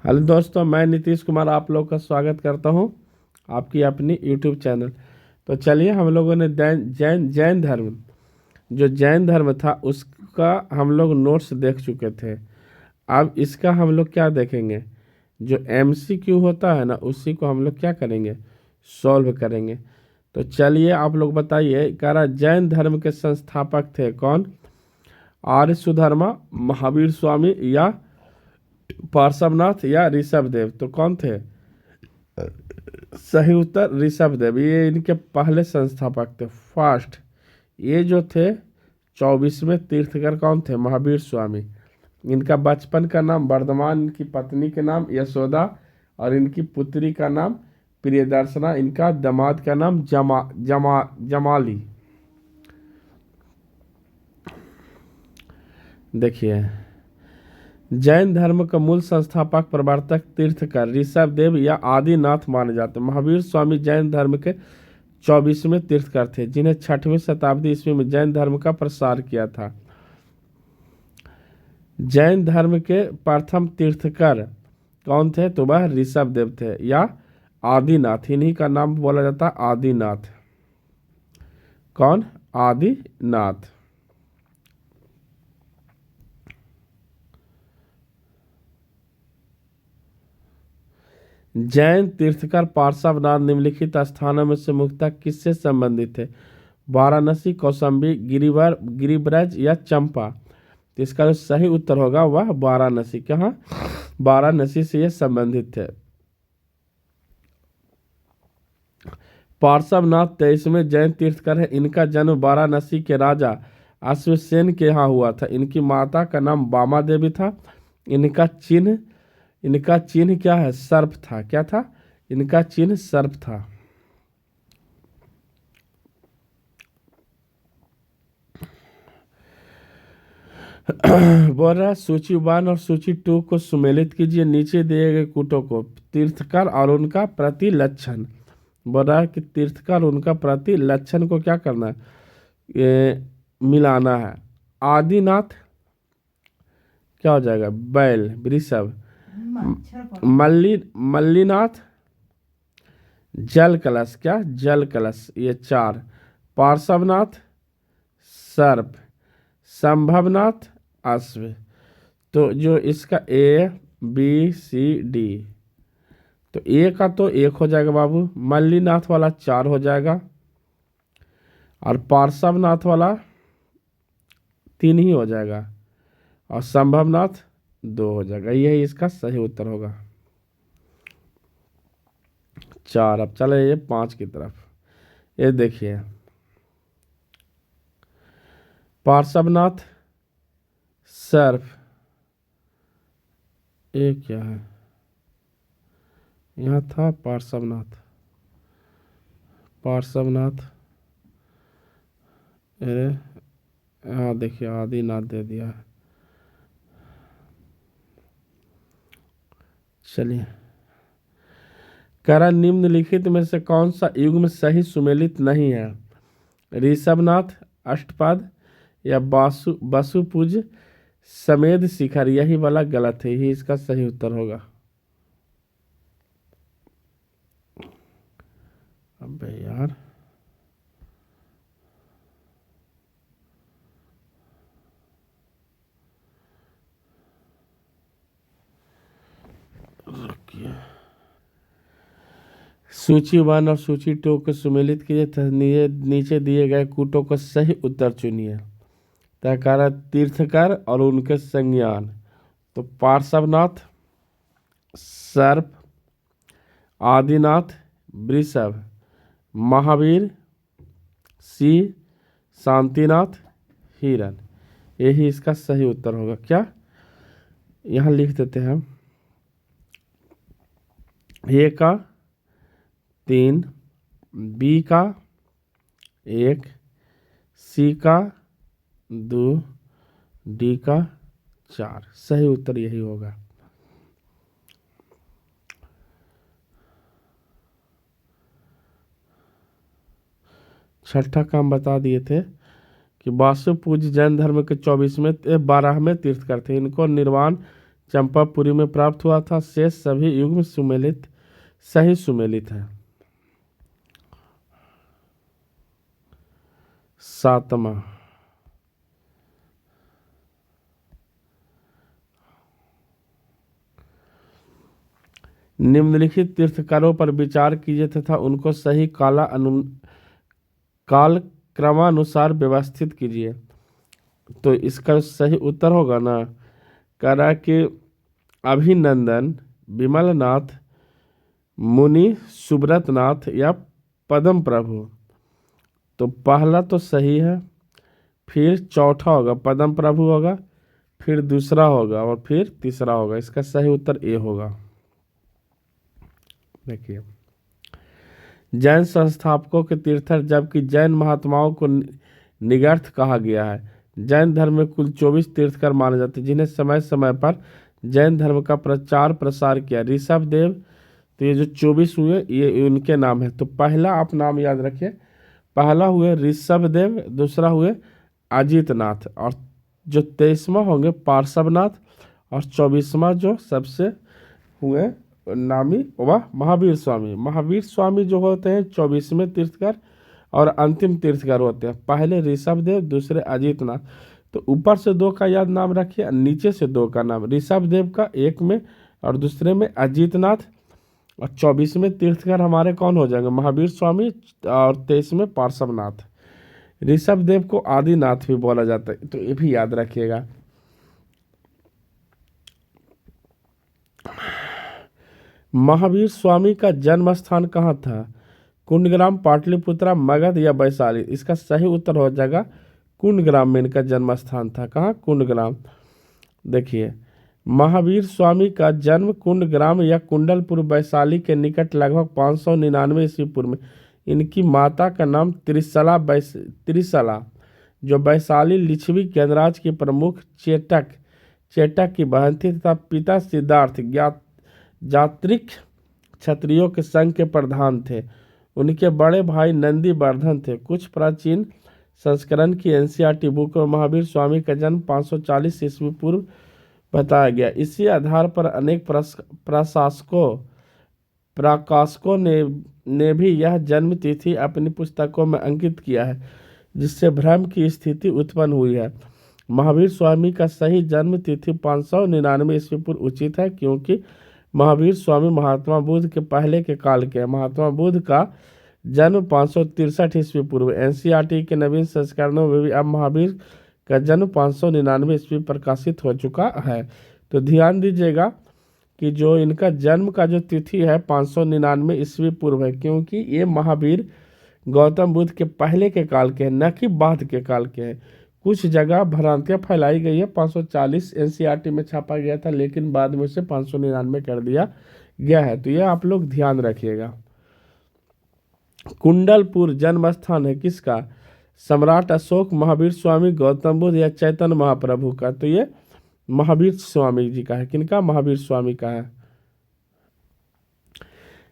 Hello दोस्तों, मैं नीतीश कुमार आप लोग का स्वागत करता हूं आपकी अपनी यूट्यूब चैनल। तो चलिए, हम लोगों ने जैन जैन जैन धर्म जो जैन धर्म था उसका हम लोग नोट्स देख चुके थे। अब इसका हम लोग क्या देखेंगे, जो एमसीक्यू होता है ना, उसी को हम लोग क्या करेंगे, सॉल्व करेंगे। तो चलिए, आप लोग बताइए, कह रहा जैन धर्म के संस्थापक थे कौन? आर्य सुधर्मा, महावीर स्वामी या पार्श्वनाथ या ऋषभ देव? तो कौन थे? सही उत्तर ऋषभ देव। ये इनके पहले संस्थापक थे, फर्स्ट। ये जो थे 24वें तीर्थकर कौन थे? महावीर स्वामी। इनका बचपन का नाम वर्धमान, इनकी पत्नी के नाम यशोदा और इनकी पुत्री का नाम प्रियदर्शना, इनका दामाद का नाम जमाली। देखिए, जैन धर्म का मूल संस्थापक प्रवर्तक तीर्थकर ऋषभ देव या आदिनाथ माने जाते हैं। महावीर स्वामी जैन धर्म के 24वें तीर्थकर थे, जिन्हें 6वीं शताब्दी ईस्वी में जैन धर्म का प्रसार किया था। जैन धर्म के प्रथम तीर्थकर कौन थे? तो वह ऋषभ देव थे या आदिनाथ। इन्हीं का नाम बोला जाता है आदिनाथ। कौन? आदिनाथ। जैन तीर्थकर पार्श्वनाथ निम्नलिखित स्थानों में से मुख्यतः किससे संबंधित थे? वाराणसी, कौशाम्बी, गिरिवर गिरिब्रज या चंपा? तो इसका जो सही उत्तर होगा वह वाराणसी। कहाँ? वाराणसी से ये संबंधित थे। पार्श्वनाथ 23वें जैन तीर्थकर है। इनका जन्म वाराणसी के राजा अश्वसेन के यहाँ हुआ था। इनकी माता का नाम बामा देवी था। इनका चिन्ह क्या है? सर्प था। क्या था? इनका चिन्ह सर्प था। बोल रहा है सूची 1 और सूची 2 को सुमेलित कीजिए। नीचे दिए गए कूटों को तीर्थकर और उनका प्रतिलक्षण। बोल रहा है कि तीर्थकर उनका प्रतिलक्षण को क्या करना है, ये मिलाना है। आदिनाथ क्या हो जाएगा? बैल, वृषभ। मल्लीनाथ जल कलश। क्या? जल कलश। ये 4। पार्श्वनाथ सर्प। संभवनाथ अश्व। तो जो इसका ए बी सी डी, तो ए का तो 1 हो जाएगा बाबू, मल्लीनाथ वाला 4 हो जाएगा और पार्श्वनाथ वाला 3 ही हो जाएगा और संभवनाथ 2 हो जाएगा। यही इसका सही उत्तर होगा, 4। अब चले ये 5 की तरफ। ये देखिए, पार्श्वनाथ सर्प, ये क्या है? यहाँ था पार्श्वनाथ। हाँ देखिए, आदिनाथ दे दिया है। चलिए, करा निम्नलिखित में से कौन सा युग्म सही सुमेलित नहीं है? ऋषभनाथ अष्टपद या वसुपूज समेध शिखर? यही वाला गलत है, यही इसका सही उत्तर होगा। अबे यार, रुकिए। सूची 1 और सूची 2 को सुमेलित कीजिए। नीचे दिए गए कूटों को सही उत्तर चुनिए। तकारा तीर्थकर और उनके संज्ञान। तो पार्श्वनाथ सर्प, आदिनाथ वृषभ, महावीर सिंह, शांतिनाथ हिरण। यही इसका सही उत्तर होगा। क्या? यहाँ लिख देते हैं हम। ए का 3, बी का 1, सी का 2, डी का 4। सही उत्तर यही होगा। छठा काम बता दिए थे कि वासु पूज्य जैन धर्म के 12वें तीर्थकर थे। इनको निर्वाण चंपापुरी में प्राप्त हुआ था। शेष सभी युग्म सुमेलित सही सुमेलित है। सातवां, निम्नलिखित तीर्थकारों पर विचार कीजिए तथा उनको सही काल क्रमानुसार व्यवस्थित कीजिए। तो इसका सही उत्तर होगा ना, कह रहा है कि अभिनंदन, विमलनाथ, मुनि सुब्रतनाथ या पद्म प्रभु। तो पहला तो सही है, फिर चौथा होगा पद्म प्रभु होगा, फिर दूसरा होगा और फिर तीसरा होगा। इसका सही उत्तर ए होगा। देखिए, जैन संस्थापकों के तीर्थर जबकि जैन महात्माओं को निगर्थ कहा गया है। जैन धर्म में कुल 24 तीर्थकर माने जाते हैं जिन्हें समय समय पर जैन धर्म का प्रचार प्रसार किया। ऋषभ देव, तो ये जो 24 हुए ये उनके नाम है। तो पहला आप नाम याद रखिए, पहला हुए ऋषभ देव, दूसरा हुए अजितनाथ, और जो 23वां होंगे पार्श्वनाथ, और 24वां जो सबसे हुए नामी वह महावीर स्वामी। महावीर स्वामी जो होते हैं 24वें तीर्थकर और अंतिम तीर्थकर होते हैं। पहले ऋषभ देव, दूसरे अजितनाथ। तो ऊपर से 2 का याद नाम रखिए, नीचे से 2 का नाम। ऋषभ देव का एक में और दूसरे में अजितनाथ, और 24वें तीर्थकर हमारे कौन हो जाएंगे, महावीर स्वामी, और 23वें पार्श्वनाथ। ऋषभ देव को आदिनाथ भी बोला जाता है, तो ये भी याद रखिएगा। महावीर स्वामी का जन्म स्थान कहाँ था? कुंडग्राम, पाटलिपुत्रा, मगध या वैशाली? इसका सही उत्तर हो जाएगा कुंडग्राम में इनका जन्म स्थान था। कहाँ? कुंडग्राम। देखिए, महावीर स्वामी का जन्म कुंडग्राम या कुंडलपुर वैशाली के निकट लगभग 599 ईस्वी पूर्व में। इनकी माता का नाम त्रिशला जो वैशाली लिच्छवी गणराज्य की प्रमुख चेटक की बहन थी तथा पिता सिद्धार्थ जात्रिक क्षत्रियों के संघ के प्रधान थे। उनके बड़े भाई नंदीवर्धन थे। कुछ प्राचीन संस्करण की एनसीईआरटी बुक में महावीर स्वामी का जन्म 540 ईस्वी पूर्व बताया गया। इसी आधार पर अनेक प्रकाशकों ने भी यह जन्म तिथि अपनी पुस्तकों में अंकित किया है, जिससे भ्रम की स्थिति उत्पन्न हुई है। महावीर स्वामी का सही जन्म तिथि 599 ईस्वी पूर्व उचित है, क्योंकि महावीर स्वामी महात्मा बुद्ध के पहले के काल के हैं। महात्मा बुद्ध का जन्म 563 ईस्वी पूर्व। एनसीईआरटी के नवीन संस्करणों में भी अब महावीर का जन्म 599 ईस्वी प्रकाशित हो चुका है। तो ध्यान दीजिएगा कि जो इनका जन्म का जो तिथि है 599 ईस्वी पूर्व है, क्योंकि ये महावीर गौतम बुद्ध के पहले के काल के हैं, न कि बाद के काल के हैं। कुछ जगह भ्रांतियाँ फैलाई गई है। 540 एनसीईआरटी में छापा गया था, लेकिन बाद में उसे 599 कर दिया गया है। तो यह आप लोग ध्यान रखिएगा। कुंडलपुर जन्म स्थान है किसका? सम्राट अशोक, महावीर स्वामी, गौतम बुद्ध या चैतन्य महाप्रभु का? तो ये महावीर स्वामी जी का है। किनका? महावीर स्वामी का है।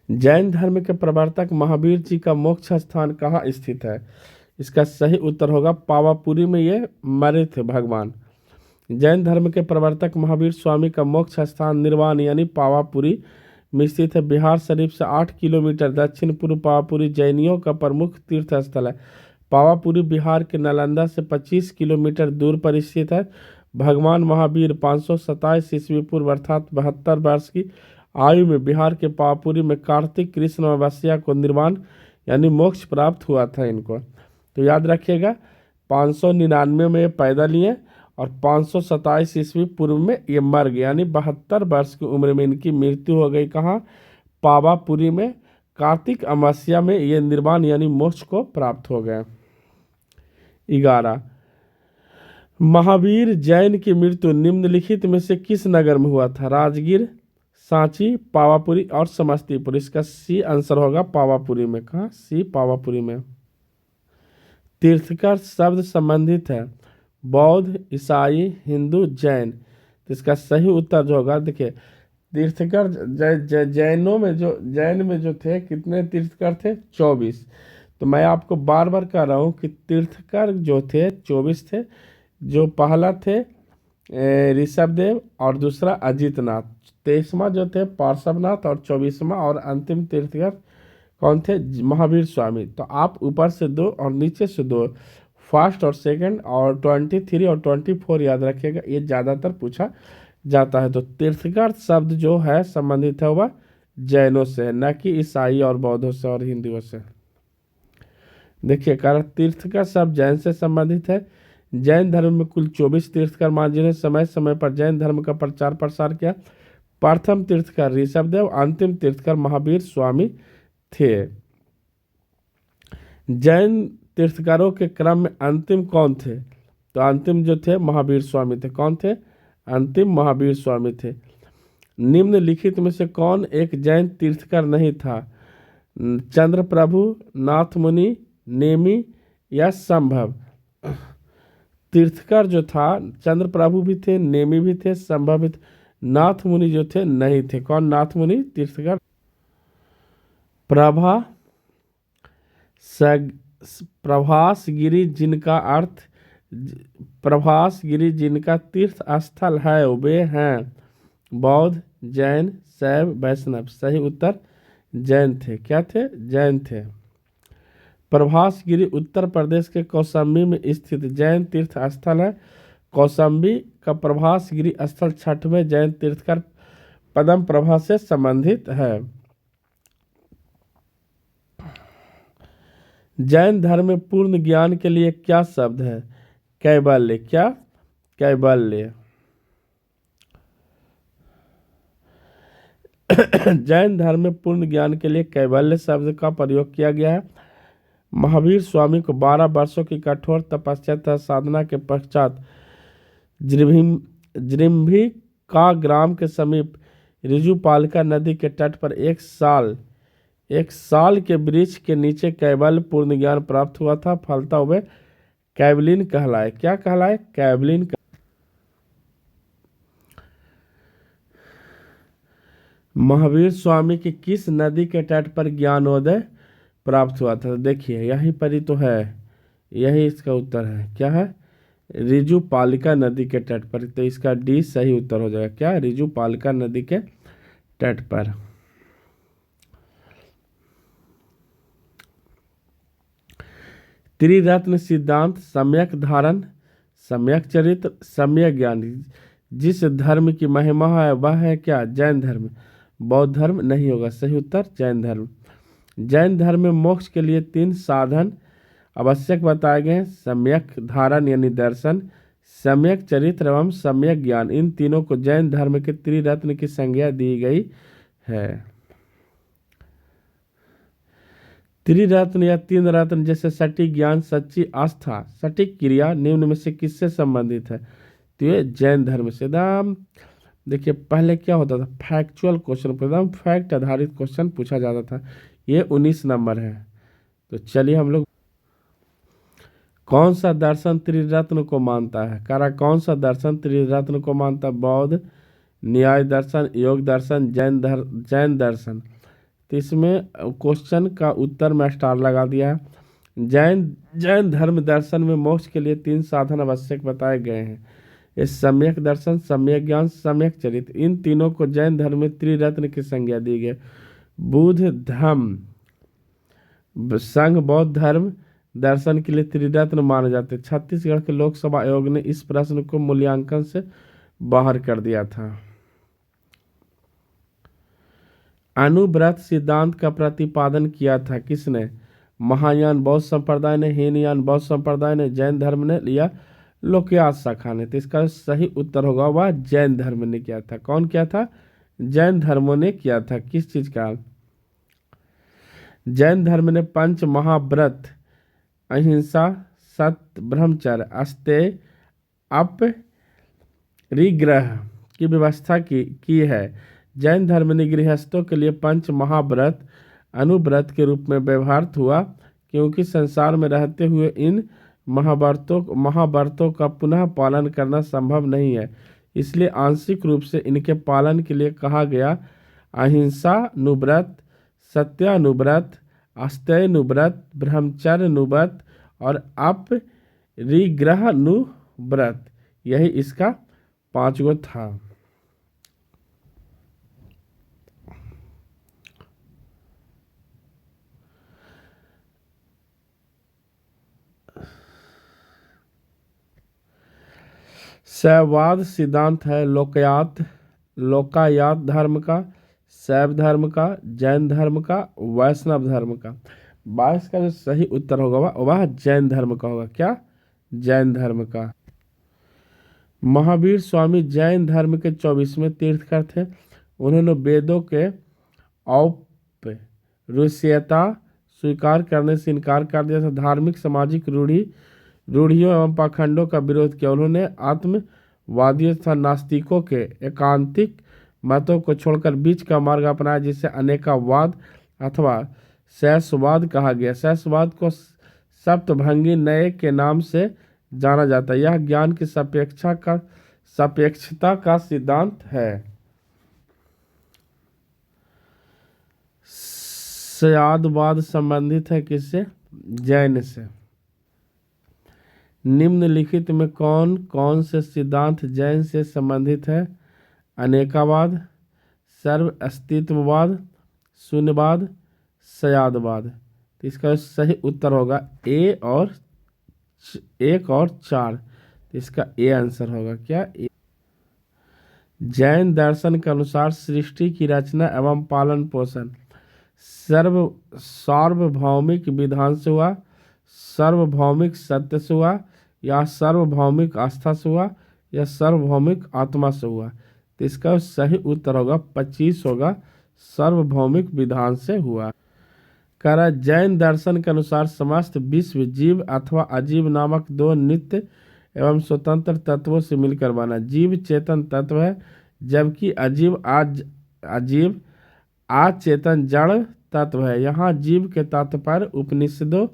जैन धर्म के प्रवर्तक महावीर जी का मोक्ष स्थान कहाँ स्थित है? इसका सही उत्तर होगा पावापुरी में ये मरे थे भगवान। जैन धर्म के प्रवर्तक महावीर स्वामी का मोक्ष स्थान निर्वाण यानी पावापुरी में स्थित है। बिहार शरीफ से 8 किलोमीटर दक्षिण पूर्व पावापुरी जैनियों का प्रमुख तीर्थ स्थल है। पावापुरी बिहार के नालंदा से 25 किलोमीटर दूर पर स्थित है। भगवान महावीर 527 ईस्वी पूर्व अर्थात 72 वर्ष की आयु में बिहार के पावापुरी में कार्तिक कृष्ण अमावस्या को निर्वाण यानी मोक्ष प्राप्त हुआ था इनको। तो याद रखिएगा 599 में ये पैदा लिए और 527 ईस्वी पूर्व में ये मर गए, यानी 72 वर्ष की उम्र में इनकी मृत्यु हो गई। कहाँ? पावापुरी में। कार्तिक अमावस्या में ये निर्वाण यानी मोक्ष को प्राप्त हो गए। 11, महावीर जैन की मृत्यु निम्नलिखित में से किस नगर में हुआ था? राजगीर, सांची, पावापुरी और समस्तीपुर? इसका सी आंसर होगा पावापुरी में। कहाँ? सी पावापुरी में। तीर्थकर शब्द संबंधित है बौद्ध, ईसाई, हिंदू, जैन। तो इसका सही उत्तर जो होगा, देखिए तीर्थकर जैनों में जो जैन में जो थे कितने तीर्थकर थे? 24। तो मैं आपको बार बार कह रहा हूँ कि तीर्थकर जो थे 24 थे। जो पहला थे ऋषभदेव और दूसरा अजितनाथ। 23वां जो थे पार्श्वनाथ और 24वां और अंतिम तीर्थकर कौन थे? महावीर स्वामी। तो आप ऊपर से 2 और नीचे से 2, फर्स्ट और सेकंड और 23 और 24 याद रखिएगा, ये ज़्यादातर पूछा जाता है। तो तीर्थकर शब्द जो है संबंधित है वह जैनों से, न कि ईसाई और बौद्धों से और हिंदुओं से। देखिए, कारण तीर्थकर शब्द जैन से संबंधित है। जैन धर्म में कुल 24 तीर्थकर मान जिन्हें समय समय पर जैन धर्म का प्रचार प्रसार किया। प्रथम तीर्थकर ऋषभदेव, अंतिम तीर्थकर महावीर स्वामी थे। जैन तीर्थकारों के क्रम में अंतिम कौन थे? तो अंतिम जो थे महावीर स्वामी थे। कौन थे? अंतिम महावीर स्वामी थे। निम्नलिखित में से कौन एक जैन तीर्थकर नहीं था? चंद्र प्रभु, नाथ मुनि, नेमी या संभव? तीर्थकर जो था चंद्र प्रभु भी थे, नेमी भी थे, संभव भी थे। नाथ मुनि जो थे नहीं थे। कौन नाथ मुनि तीर्थकर? प्रभा प्रभासगिरी जिनका अर्थ प्रभासगिरी जिनका तीर्थ स्थल है वे हैं बौद्ध, जैन, शैव, वैष्णव। सही उत्तर जैन थे। क्या थे? जैन थे। प्रभासगिरी उत्तर प्रदेश के कौशाम्बी में स्थित जैन तीर्थ स्थल है। कौशाम्बी का प्रभासगिरी स्थल 6वें जैन तीर्थकर पद्म प्रभा से संबंधित है। जैन धर्म में पूर्ण ज्ञान के लिए क्या शब्द है? कैवल्य। क्या? कैवल्य। जैन धर्म में पूर्ण ज्ञान के लिए कैवल्य शब्द का प्रयोग किया गया है। महावीर स्वामी को 12 वर्षों की कठोर तपस्या तथा साधना के पश्चात जृंभिका ग्राम के समीप ऋजुपालिका नदी के तट पर एक साल के वृक्ष के नीचे कैवल्य पूर्ण ज्ञान प्राप्त हुआ था। फलता हुए कैवलिन कहलाए। क्या कहलाए? कैवलिन। महावीर स्वामी की किस नदी के तट पर ज्ञानोदय प्राप्त हुआ था? देखिए, यहीं पर ही तो है, यही इसका उत्तर है। क्या है? ऋजुपालिका नदी के तट पर। तो इसका डी सही उत्तर हो जाएगा। क्या? ऋजुपालिका नदी के तट पर। त्रिरत्न सिद्धांत सम्यक धारण, सम्यक चरित्र, सम्यक ज्ञान। जिस धर्म की महिमा है वह है क्या? जैन धर्म। बौद्ध धर्म नहीं होगा। सही उत्तर जैन धर्म। जैन धर्म में मोक्ष के लिए 3 साधन आवश्यक बताए गए हैं। सम्यक धारण यानी दर्शन, सम्यक चरित्र एवं सम्यक ज्ञान। इन तीनों को जैन धर्म के त्रिरत्न की संज्ञा दी गई है। त्रिरत्न या 3 रत्न जैसे सटीक ज्ञान, सच्ची आस्था, सटीक क्रिया निम्न में से किससे संबंधित है? तो ये जैन धर्म से। एकदम देखिए, पहले क्या होता था? फैक्चुअल क्वेश्चन, एकदम फैक्ट आधारित क्वेश्चन पूछा जाता था। ये 19 नंबर है। तो चलिए हम लोग, कौन सा दर्शन त्रिरत्न को मानता है? कौन सा दर्शन त्रिरत्न को मानता है? बौद्ध, न्याय दर्शन, योग दर्शन, जैन दर्शन। तो इसमें क्वेश्चन का उत्तर में स्टार लगा दिया है। जैन धर्म दर्शन में मोक्ष के लिए 3 साधन आवश्यक बताए गए हैं। ये सम्यक दर्शन, सम्यक ज्ञान, सम्यक चरित्र। इन तीनों को जैन धर्म में त्रिरत्न की संज्ञा दी गई। बुद्ध धम्म संघ बौद्ध धर्म दर्शन के लिए त्रिरत्न माने जाते। छत्तीसगढ़ के लोकसभा आयोग ने इस प्रश्न को मूल्यांकन से बाहर कर दिया था। अनुव्रत सिद्धांत का प्रतिपादन किया था किसने? महायान बौद्ध संप्रदाय ने, हीनयान बौद्ध संप्रदाय ने, जैन धर्म ने या लोकयास शाखा ने? तो इसका सही उत्तर होगा वह जैन धर्म ने किया था। कौन किया था? जैन धर्मों ने किया था। किस चीज का? जैन धर्म ने 5 महाव्रत अहिंसा, सत्य, ब्रह्मचर्य, अस्तेय, अपरिग्रह की व्यवस्था की है। जैन धर्म ने गृहस्थों के लिए 5 महाव्रत अनुव्रत के रूप में व्यवहार हुआ, क्योंकि संसार में रहते हुए इन महाव्रतों का पुनः पालन करना संभव नहीं है। इसलिए आंशिक रूप से इनके पालन के लिए कहा गया। अहिंसानुव्रत, सत्यानुव्रत, अस्तेयानुव्रत, ब्रह्मचर्यानुव्रत और अपरिग्रहानुव्रत, यही इसका 5 गो था। शैववाद सिद्धांत है लोकायत धर्म का, शैव धर्म का, जैन धर्म का, वैष्णव धर्म का। 22 का जो सही उत्तर होगा वह जैन धर्म का होगा। क्या? जैन धर्म का। महावीर स्वामी जैन धर्म के 24वें तीर्थकर थे। उन्होंने वेदों के औपनिषदता स्वीकार करने से इनकार कर दिया था। धार्मिक सामाजिक रूढ़ियों एवं पाखंडों का विरोध किया। उन्होंने आत्मवादियों तथा नास्तिकों के एकांतिक मतों को छोड़कर बीच का मार्ग अपनाया, जिसे अनेकावाद अथवा शैशवाद कहा गया। शैशवाद को सप्तभंगी नए के नाम से जाना जाता है। यह ज्ञान की सापेक्षता का सिद्धांत है। शैववाद संबंधित है किससे? जैन से। निम्नलिखित में कौन कौन से सिद्धांत जैन से संबंधित है? अनेकावाद, सर्व अस्तित्ववाद, शून्यवाद, शैववाद। तो इसका सही उत्तर होगा 1 और 4। तो इसका ए आंसर होगा। क्या? ए। जैन दर्शन के अनुसार सृष्टि की रचना एवं पालन पोषण सार्वभौमिक विधान से हुआ, सार्वभौमिक सत्य से हुआ, या सार्वभौमिक आस्था से हुआ, या सार्वभौमिक आत्मा से हुआ। तो इसका सही उत्तर होगा 25 होगा, सार्वभौमिक विधान से हुआ। कह रहा जैन दर्शन के अनुसार समस्त विश्व जीव अथवा अजीव नामक 2 नित्य एवं स्वतंत्र तत्वों से मिलकर बना। जीव चेतन तत्व है, जबकि अजीव अचेतन जड़ तत्व है। यहाँ जीव के तात्पर्य उपनिषदों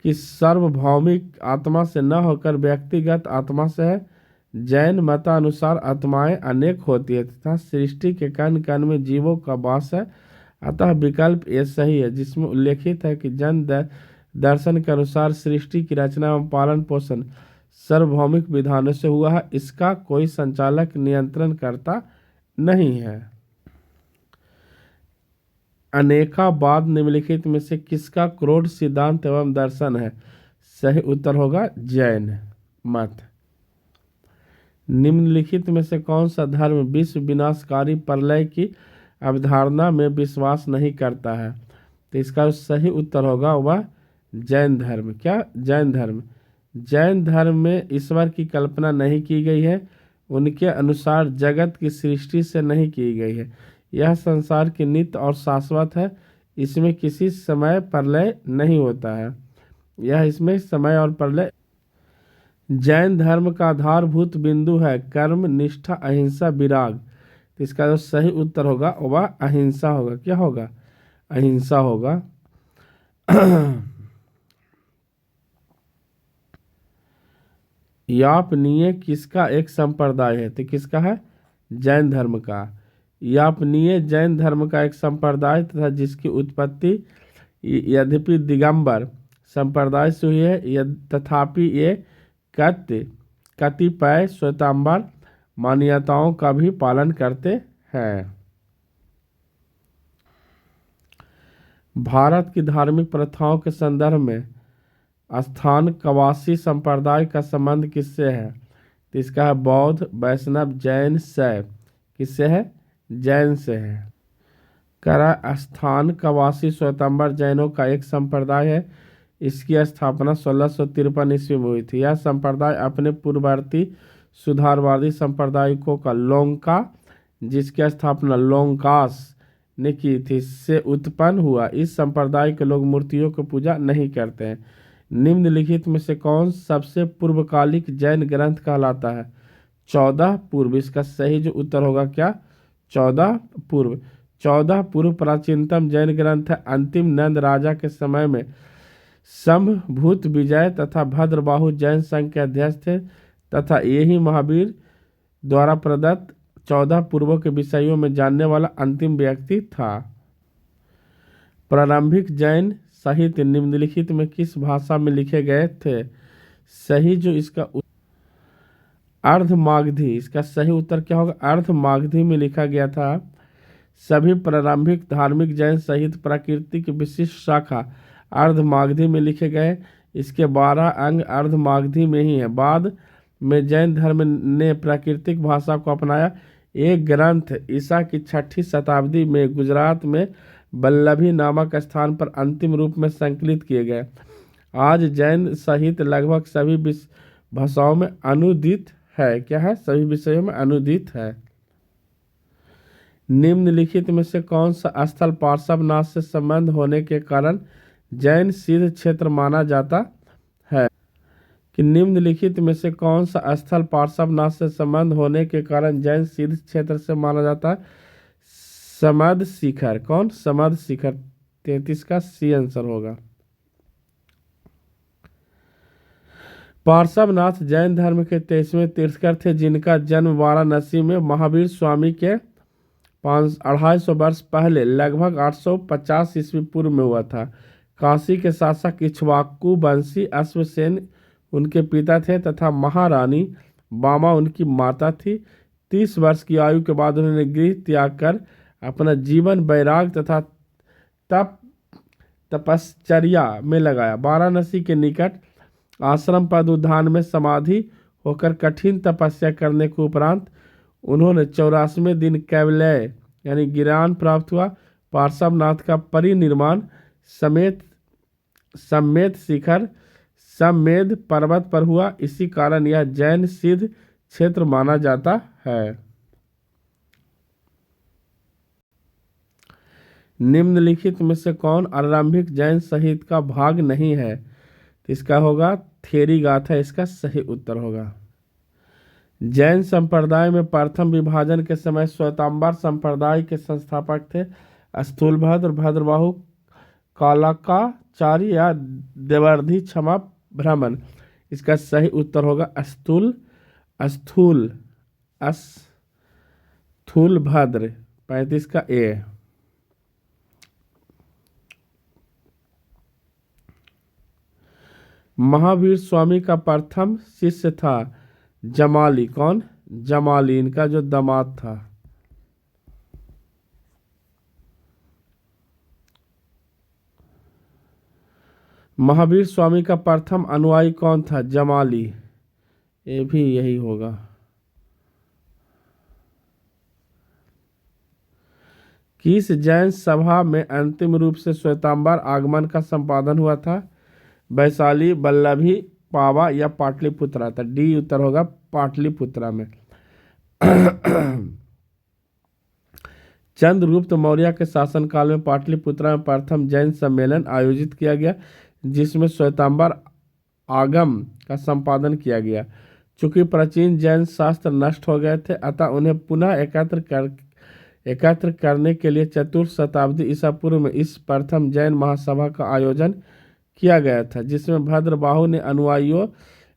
की सार्वभौमिक आत्मा से न होकर व्यक्तिगत आत्मा से है। जैन मतानुसार आत्माएं अनेक होती है तथा सृष्टि के कण कण में जीवों का वास है। अतः विकल्प ये सही है, जिसमें उल्लेखित है कि जैन दर्शन के अनुसार सृष्टि की रचना एवं पालन पोषण सार्वभौमिक विधानों से हुआ है। इसका कोई संचालक नियंत्रण करता नहीं है। अनेकावाद निम्नलिखित में से किसका क्रोध सिद्धांत एवं दर्शन है? सही उत्तर होगा जैन मत। निम्नलिखित में से कौन सा धर्म विश्व विनाशकारी प्रलय की अवधारणा में विश्वास नहीं करता है? तो इसका सही उत्तर होगा वह जैन धर्म। क्या? जैन धर्म। जैन धर्म में ईश्वर की कल्पना नहीं की गई है। उनके अनुसार जगत की सृष्टि से नहीं की गई है। यह संसार की नित्य और शाश्वत है। इसमें किसी समय प्रलय नहीं होता है। इसमें समय और प्रलय। जैन धर्म का आधारभूत बिंदु है कर्म, निष्ठा, अहिंसा, विराग। तो इसका जो सही उत्तर होगा वह अहिंसा होगा। क्या होगा? अहिंसा होगा। यापनीय किसका एक संप्रदाय है? तो किसका है? जैन धर्म का। यापनीय जैन धर्म का एक संप्रदाय तथा जिसकी उत्पत्ति यद्यपि दिगंबर संप्रदाय से हुई है, तथापि ये कतिपय श्वेतांबर मान्यताओं का भी पालन करते हैं। भारत की धार्मिक प्रथाओं के संदर्भ में स्थान कवासी संप्रदाय का संबंध किससे है? तो इसका है बौद्ध, वैष्णव, जैन, शैव। किससे है? जैन से है। करा स्थान कवासी श्वेतांबर जैनों का एक संप्रदाय है। इसकी स्थापना 1653 ईस्वी में हुई थी। यह संप्रदाय अपने पूर्ववर्ती सुधारवादी संप्रदायिकों का लोंका, जिसकी स्थापना लोंकास ने की थी, से उत्पन्न हुआ। इस संप्रदाय के लोग मूर्तियों की पूजा नहीं करते हैं। निम्नलिखित में से कौन सबसे पूर्वकालिक जैन ग्रंथ कहलाता है? 14 पूर्व। इसका सही जो उत्तर होगा क्या? 14 पूर्व। 14 पूर्व प्राचीनतम जैन ग्रंथ है। अंतिम नंद राजा के समय में संभभूत विजय तथा भद्रबाहु जैन संघ के अध्यक्ष थे तथा यही महावीर द्वारा प्रदत्त 14 पूर्वों के विषयों में जानने वाला अंतिम व्यक्ति था। प्रारंभिक जैन साहित्य निम्नलिखित में किस भाषा में लिखे गए थे? सही जो इसका अर्धमागधी, इसका सही उत्तर क्या होगा? अर्धमागधी में लिखा गया था सभी प्रारंभिक धार्मिक जैन सहित प्रकृति की विशिष्ट शाखा अर्धमागधी में लिखे गए। इसके 12 अंग अर्धमागधी में ही है। बाद में जैन धर्म ने प्राकृतिक भाषा को अपनाया। एक ग्रंथ ईसा की 6ठी शताब्दी में गुजरात में वल्लभी नामक स्थान पर अंतिम रूप में संकलित किए गए। आज जैन सहित लगभग सभी भाषाओं में अनुदित है। क्या है? सभी विषयों में अनुदित है। निम्नलिखित में से कौन सा स्थल पार्श्वनाथ से संबंध होने के कारण जैन सिद्ध क्षेत्र माना जाता है? कि निम्नलिखित में से कौन सा स्थल पार्श्वनाथ से संबंध होने के कारण जैन सिद्ध क्षेत्र से माना जाता है? समद शिखर। कौन? समद शिखर। 33 का सी आंसर होगा। पार्श्वनाथ जैन धर्म के 23वें तीर्थंकर थे जिनका जन्म वाराणसी में महावीर स्वामी के 250 वर्ष पहले लगभग 850 ईस्वी पूर्व में हुआ था। काशी के शासक इक्ष्वाकु वंशी अश्वसेन उनके पिता थे तथा महारानी बामा उनकी माता थी। 30 वर्ष की आयु के बाद उन्होंने गृह त्याग कर अपना जीवन वैराग तथा तपश्चर्या में लगाया। वाराणसी के निकट आश्रम पद उद्यान में समाधि होकर कठिन तपस्या करने के उपरांत उन्होंने 84वें दिन कैवल्य यानी ज्ञान प्राप्त हुआ। पार्श्वनाथ का परिनिर्माण सम्मेद शिखर सम्मेद पर्वत पर हुआ। इसी कारण यह जैन सिद्ध क्षेत्र माना जाता है। निम्नलिखित में से कौन आरंभिक जैन साहित्य का भाग नहीं है? तो इसका होगा थेरी गाथा। इसका सही उत्तर होगा। जैन संप्रदाय में प्रथम विभाजन के समय श्वेतांबर संप्रदाय के संस्थापक थे स्थूलभद्र, भद्रबाहु, कालाकाचार्य या देवर्धि क्षमा ब्राह्मण। इसका सही उत्तर होगा स्थूलभद्र। 35 का ए। महावीर स्वामी का प्रथम शिष्य था जमाली। कौन? जमाली, इनका जो दामाद था। महावीर स्वामी का प्रथम अनुयायी कौन था? जमाली। ये भी यही होगा। किस जैन सभा में अंतिम रूप से श्वेतांबर आगमन का संपादन हुआ था? वैशाली, वल्लभी, पावा या पाटलिपुत्रा? था डी उत्तर होगा पाटलिपुत्रा में। चंद्रगुप्त मौर्य के शासनकाल में पाटलिपुत्रा में प्रथम जैन सम्मेलन आयोजित किया गया जिसमें श्वेतांबर आगम का संपादन किया गया। चूंकि प्राचीन जैन शास्त्र नष्ट हो गए थे अतः उन्हें पुनः एकत्र करने के लिए 4th शताब्दी ईसा पूर्व में इस प्रथम जैन महासभा का आयोजन किया गया था जिसमें भद्रबाहु ने अनुयायियों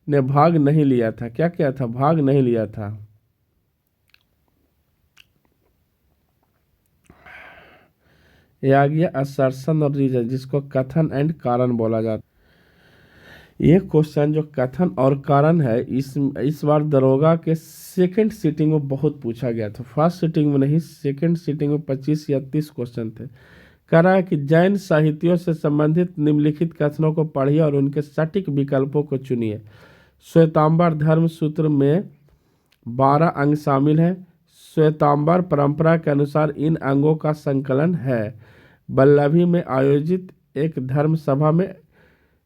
ने भाग नहीं लिया था। क्या किया था? भाग नहीं लिया था। यह आ गया असर्शन और रीजन जिसको कथन एंड कारण बोला जाता है। ये क्वेश्चन जो कथन और कारण है इस बार दरोगा के सेकंड सीटिंग में बहुत पूछा गया था। फर्स्ट सीटिंग में नहीं, सेकंड सीटिंग में 25 या 30 क्वेश्चन थे। कह रहा है कि जैन साहित्यों से संबंधित निम्नलिखित कथनों को पढ़िए और उनके सटीक विकल्पों को चुनिए। श्वेतांबर धर्म सूत्र में 12 अंग शामिल हैं। श्वेतांबर परंपरा के अनुसार इन अंगों का संकलन है। वल्लभी में आयोजित एक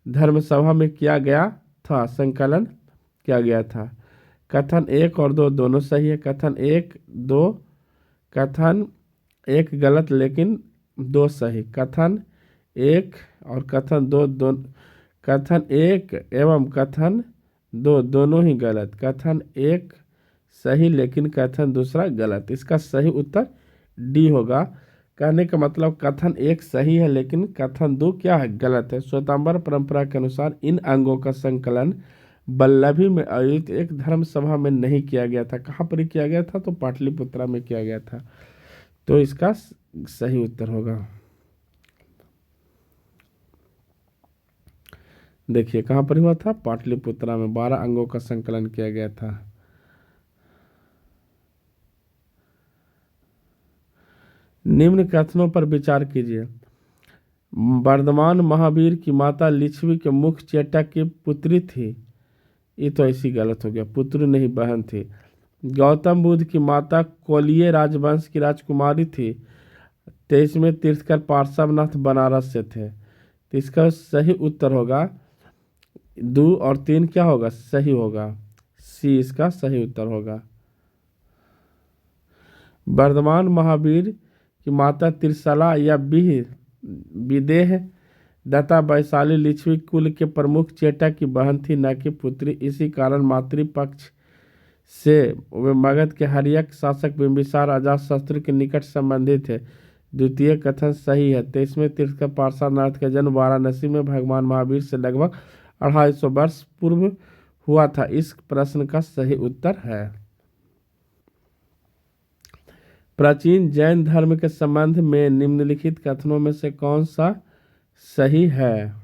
धर्मसभा में किया गया था, संकलन किया गया था। कथन 1 और 2 दोनों सही है। कथन 1 गलत लेकिन 2 सही। कथन 1 और कथन 2 कथन 1 एवं कथन 2 दोनों ही गलत। कथन 1 सही लेकिन कथन दूसरा गलत। इसका सही उत्तर डी होगा। कहने का मतलब कथन 1 सही है लेकिन कथन 2 क्या है? गलत है। श्वेतांबर परंपरा के अनुसार इन अंगों का संकलन वल्लभी में आयोजित एक धर्म सभा में नहीं किया गया था। कहाँ पर किया गया था? तो पाटलिपुत्रा में किया गया था। तो इसका सही उत्तर होगा। देखिए कहाँ पर हुआ था? पाटलिपुत्रा में 12 अंगों का संकलन किया गया था। निम्न कथनों पर विचार कीजिए। वर्धमान महावीर की माता लिच्छवी के मुख्य चेटक की पुत्री थी। ये तो ऐसी गलत हो गया, पुत्री नहीं बहन थी। गौतम बुद्ध की माता कोलिय राजवंश की राजकुमारी थी। 23 में तीर्थकर पार्श्वनाथ बनारस से थे। तो इसका सही उत्तर होगा 2 और 3 क्या होगा, सही होगा, सी इसका सही उत्तर होगा। वर्धमान महावीर की माता त्रिशला या विदेह दत्ता वैशाली लिच्छवी कुल के प्रमुख चेटक की बहन थी, न कि पुत्री। इसी कारण मातृपक्ष से वे मगध के हर्यक शासक बिंबिसार अजातशत्रु के निकट संबंधित थे। द्वितीय कथन सही है। 23वें तीर्थकर पार्श्वनाथ का जन्म वाराणसी में भगवान महावीर से लगभग 250 वर्ष पूर्व हुआ था। इस प्रश्न का सही उत्तर है। प्राचीन जैन धर्म के संबंध में निम्नलिखित कथनों में से कौन सा सही है।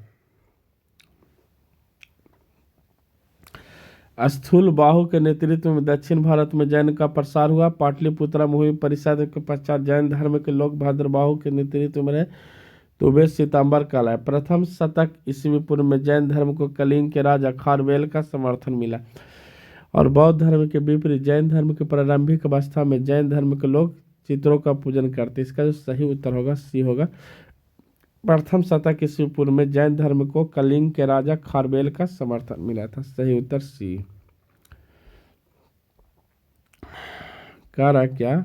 स्थूल बाहु के नेतृत्व में दक्षिण भारत में जैन का प्रसार हुआ। पाटलिपुत्रा भूमि परिषद के पश्चात जैन धर्म के लोग भद्रबाहु के नेतृत्व में रहे तो वे श्वेतांबर कहलाए। प्रथम शतक ईस्वी पूर्व में जैन धर्म को कलिंग के राजा खारवेल का समर्थन मिला और बौद्ध धर्म के विपरीत जैन धर्म के प्रारंभिक अवस्था में जैन धर्म के लोग चित्रों का पूजन करते। इसका जो सही उत्तर होगा सी होगा। प्रथम शतक ईस्वी पूर्व में जैन धर्म को कलिंग के राजा खारवेल का समर्थन मिला था। सही उत्तर सी। कह रहा क्या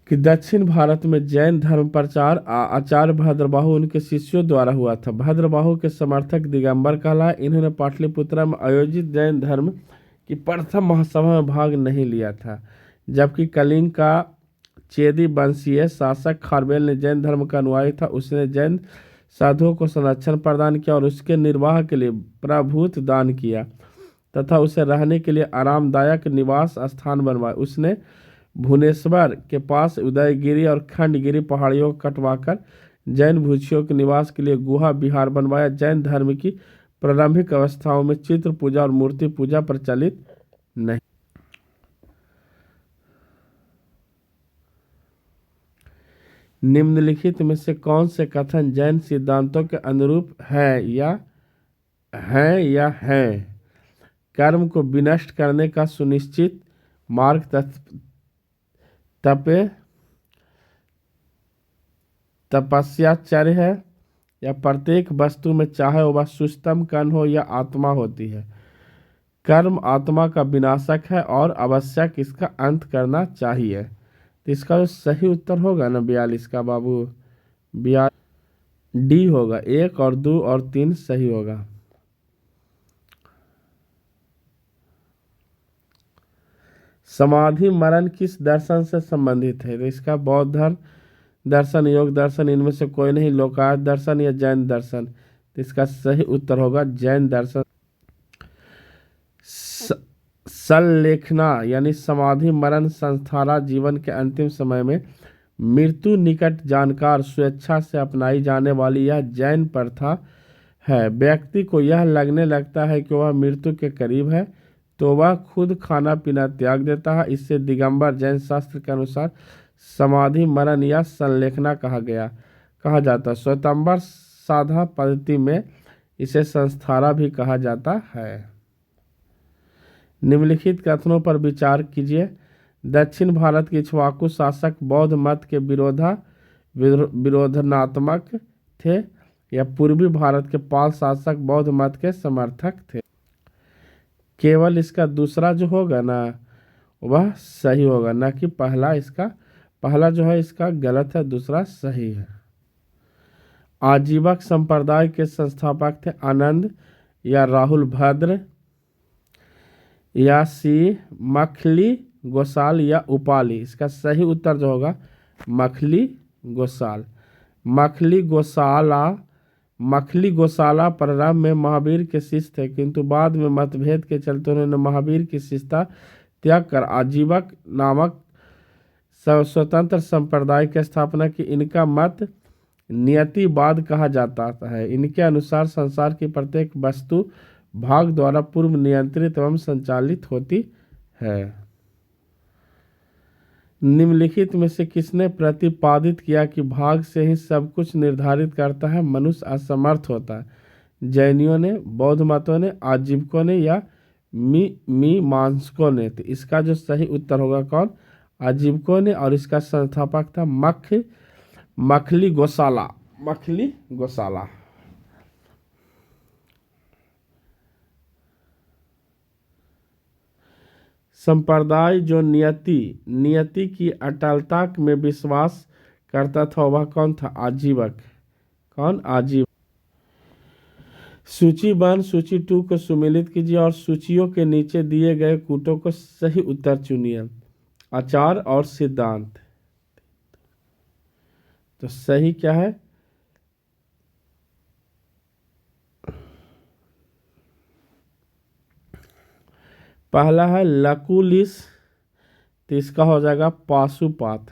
कि दक्षिण भारत में जैन धर्म प्रचार आचार्य भद्रबाहु उनके शिष्यों द्वारा हुआ था। भद्रबाहु के समर्थक दिगंबर कहलाए। इन्होंने पाटलिपुत्रा में आयोजित जैन धर्म की प्रथम महासभा में भाग नहीं लिया था, जबकि कलिंग का चेदी वंशीय शासक खारवेल ने जैन धर्म का अनुयायी था। उसने जैन साधुओं को संरक्षण प्रदान किया और उसके निर्वाह के लिए प्रभुत्व दान किया तथा उसे रहने के लिए आरामदायक निवास स्थान बनवाया। उसने भुवनेश्वर के पास उदयगिरी और खंडगिरी पहाड़ियों को कटवाकर जैन भिक्षुओं के निवास के लिए गुहा विहार बनवाया। जैन धर्म की प्रारंभिक अवस्थाओं में चित्र पूजा और मूर्ति पूजा प्रचलित नहीं। निम्नलिखित में से कौन से कथन जैन सिद्धांतों के अनुरूप है या है। कर्म को विनष्ट करने का सुनिश्चित मार्ग तपस्याचर्य है या प्रत्येक वस्तु में चाहे वह सूक्ष्मतम कण हो या आत्मा होती है। कर्म आत्मा का विनाशक है और आवश्यक इसका अंत करना चाहिए। तो इसका जो सही उत्तर होगा ना 42 का बाबू 42 डी होगा। 1 और 2 और 3 सही होगा। समाधि मरण किस दर्शन से संबंधित है। तो इसका बौद्ध दर्शन, योग दर्शन, इनमें से कोई नहीं। लोकायत दर्शन या जैन दर्शन। तो इसका सही उत्तर होगा जैन दर्शन। संलेखना यानी समाधि मरण संस्थारा जीवन के अंतिम समय में मृत्यु निकट जानकार स्वेच्छा से अपनाई जाने वाली यह जैन प्रथा है। व्यक्ति को यह लगने लगता है कि वह मृत्यु के करीब है तो वह खुद खाना पीना त्याग देता है। इससे दिगंबर जैन शास्त्र के अनुसार समाधि मरण या संलेखना कहा जाता। श्वेतांबर साधा पद्धति में इसे संस्थारा भी कहा जाता है। निम्नलिखित कथनों पर विचार कीजिए। दक्षिण भारत के इक्ष्वाकु शासक बौद्ध मत के विरोधात्मक थे या पूर्वी भारत के पाल शासक बौद्ध मत के समर्थक थे। केवल इसका दूसरा जो होगा ना वह सही होगा, ना कि पहला। इसका पहला जो है इसका गलत है, दूसरा सही है। आजीवक संप्रदाय के संस्थापक थे आनंद या राहुल भद्र या सी मखली गोसाल या उपाली। इसका सही उत्तर जो होगा मखली गोसाल। मखली गोसाला प्रारंभ में महावीर के शिष्य थे, किंतु बाद में मतभेद के चलते उन्होंने महावीर की शिष्यता त्याग कर आजीवक नामक स्वतंत्र संप्रदाय की स्थापना की। इनका मत नियतिवाद कहा जाता है। इनके अनुसार संसार की प्रत्येक वस्तु भाग द्वारा पूर्व नियंत्रित एवं संचालित होती है। निम्नलिखित में से किसने प्रतिपादित किया कि भाग से ही सब कुछ निर्धारित करता है, मनुष्य असमर्थ होता है? जैनियों ने, बौद्ध मतों ने, आजीवकों ने या मीमांसकों ने? तो इसका जो सही उत्तर होगा कौन? आजीवकों ने, और इसका संस्थापक था मखली गोसाला। मखली गोसाला। संप्रदाय जो नियति की अटलता में विश्वास करता था वह कौन था? आजीवक। कौन? आजीवक। सूची 1 सूची 2 को सुमेलित कीजिए और सूचियों के नीचे दिए गए कूटों को सही उत्तर चुनिए। आचार और सिद्धांत। तो सही क्या है? पहला है लकुलिस, तो इसका हो जाएगा पाशुपात।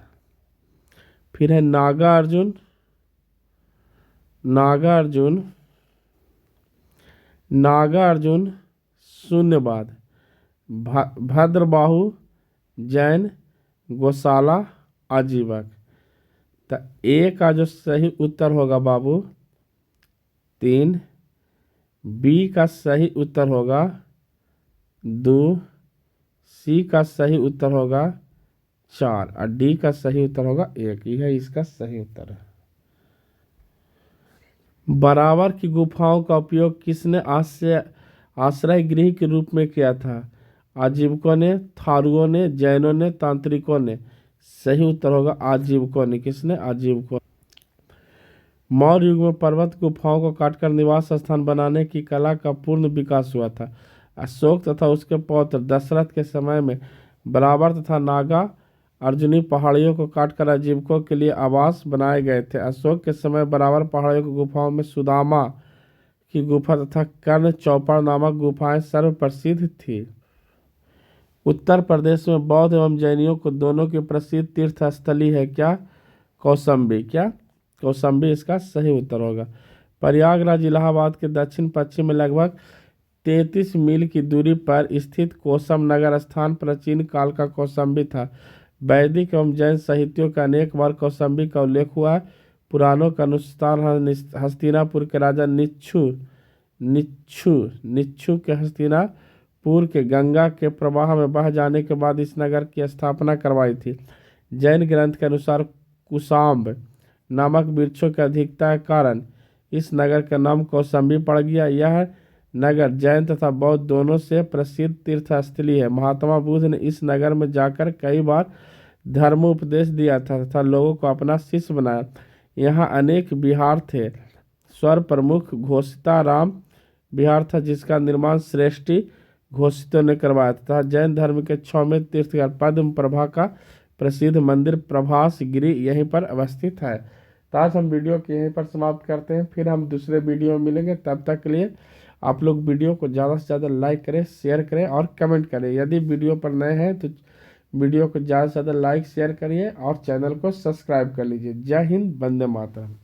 फिर है नागार्जुन, नागार्जुन शून्यवाद। भद्रबाहु जैन, गोशाला आजीवक। तो ए का जो सही उत्तर होगा बाबू 3, बी का सही उत्तर होगा 2, सी का सही उत्तर होगा 4 और डी का सही उत्तर होगा 1। यह इसका सही उत्तर है। बराबर की गुफाओं का उपयोग किसने आश्रय गृह के रूप में किया था? आजीवकों ने, थारुओं ने, जैनों ने, तांत्रिकों ने? सही उत्तर होगा आजीवकों ने। किसने? आजीवकों। मौर्य युग में पर्वत गुफाओं को काटकर निवास स्थान बनाने की कला का पूर्ण विकास हुआ था। अशोक तथा उसके पौत्र दशरथ के समय में बराबर तथा नागा अर्जुनी पहाड़ियों को काटकर आजीवकों के लिए आवास बनाए गए थे। अशोक के समय बराबर पहाड़ियों की गुफाओं में सुदामा की गुफा तथा कर्ण चौपड़ नामक गुफाएं सर्वप्रसिद्ध थी। उत्तर प्रदेश में बौद्ध एवं जैनियों को दोनों की प्रसिद्ध तीर्थ स्थली है क्या? कौशाम्बी। क्या? कौशाम्बी इसका सही उत्तर होगा। प्रयागराज इलाहाबाद के दक्षिण पश्चिम में लगभग 33 मील की दूरी पर स्थित कौशम नगर स्थान प्राचीन काल का कौशाम्बी था। वैदिक एवं जैन साहित्यों का अनेक बार कौशाम्बी का उल्लेख हुआ है। पुराणों के अनुसार हस्तिनापुर के राजा निच्छु के हस्तिनापुर के गंगा के प्रवाह में बह जाने के बाद इस नगर की स्थापना करवाई थी। जैन ग्रंथ के अनुसार कुशाम्ब नामक वृक्षों की अधिकता के कारण इस नगर का नाम कौशाम्बी पड़ गया। यह नगर जैन तथा बौद्ध दोनों से प्रसिद्ध तीर्थस्थली है। महात्मा बुद्ध ने इस नगर में जाकर कई बार धर्मोपदेश दिया था तथा लोगों को अपना शिष्य बनाया। यहाँ अनेक विहार थे। स्वर प्रमुख घोषिताराम विहार था जिसका निर्माण श्रेष्ठी घोषितों ने करवाया तथा जैन धर्म के 6वें तीर्थंकर पद्म प्रभा का प्रसिद्ध मंदिर प्रभास गिरी यहीं पर अवस्थित है। तो आज हम वीडियो को यहीं पर समाप्त करते हैं, फिर हम दूसरे वीडियो में मिलेंगे। तब तक के लिए आप लोग वीडियो को ज़्यादा से ज़्यादा लाइक करें, शेयर करें और कमेंट करें। यदि वीडियो पर नए हैं तो वीडियो को ज़्यादा से ज़्यादा लाइक शेयर करिए और चैनल को सब्सक्राइब कर लीजिए। जय हिंद, वंदे मातरम।